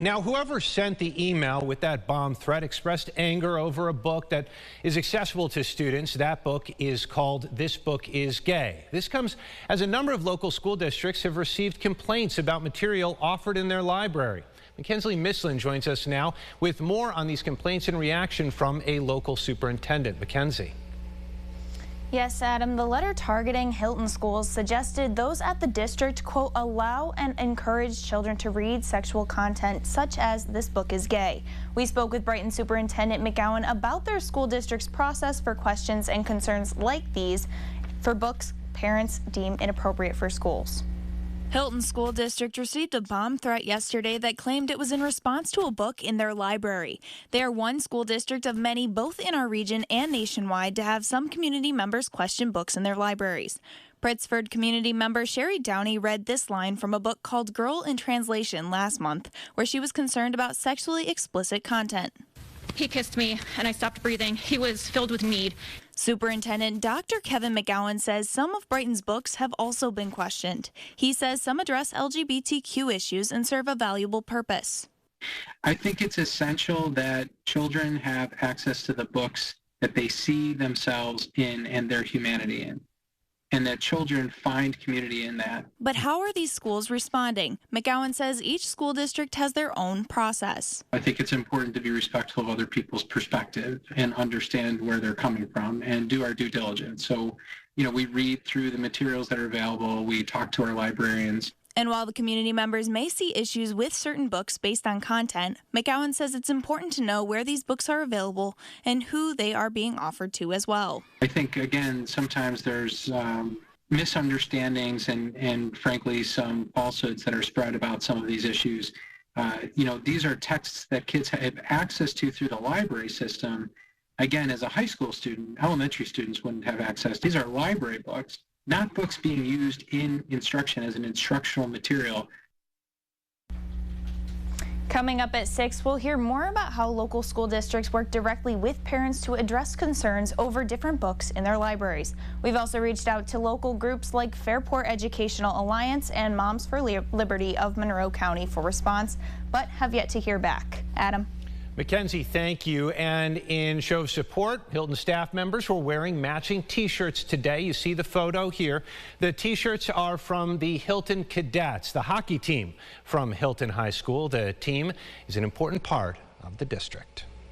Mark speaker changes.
Speaker 1: Now, whoever sent the email with that bomb threat expressed anger over a book that is accessible to students. That book is called This Book is Gay. This comes as a number of local school districts have received complaints about material offered in their library. Mackenzie Mislin joins us now with more on these complaints and reaction from a local superintendent. Mackenzie.
Speaker 2: Yes, Adam, the letter targeting Hilton schools suggested those at the district, quote, allow and encourage children to read sexual content such as This Book is Gay. We spoke with Brighton Superintendent McGowan about their school district's process for questions and concerns like these for books parents deem inappropriate for schools. Hilton School District received a bomb threat yesterday that claimed it was in response to a book in their library. They are one school district of many, both in our region and nationwide, to have some community members question books in their libraries. Pittsford community member Sherry Downey read this line from a book called Girl in Translation last month, where she was concerned about sexually explicit content.
Speaker 3: He kissed me and I stopped breathing. He was filled with mead.
Speaker 2: Superintendent Dr. Kevin McGowan says some of Brighton's books have also been questioned. He says some address LGBTQ issues and serve a valuable purpose.
Speaker 4: I think it's essential that children have access to the books that they see themselves in and their humanity in, and that children find community in that.
Speaker 2: But how are these schools responding? McGowan says each school district has their own process.
Speaker 4: I think it's important to be respectful of other people's perspective and understand where they're coming from and do our due diligence. So, we read through the materials that are available. We talk to our librarians.
Speaker 2: And while the community members may see issues with certain books based on content, McGowan says it's important to know where these books are available and who they are being offered to as well.
Speaker 4: I think, again, sometimes there's misunderstandings and frankly, some falsehoods that are spread about some of these issues. These are texts that kids have access to through the library system. Again, as a high school student, elementary students wouldn't have access. These are library books, not books being used in instruction as an instructional material.
Speaker 2: Coming up at 6, we'll hear more about how local school districts work directly with parents to address concerns over different books in their libraries. We've also reached out to local groups like Fairport Educational Alliance and Moms for Liberty of Monroe County for response, but have yet to hear back. Adam.
Speaker 1: Mackenzie, thank you. And in show of support, Hilton staff members were wearing matching T-shirts today. You see the photo here. The T-shirts are from the Hilton Cadets, the hockey team from Hilton High School. The team is an important part of the district.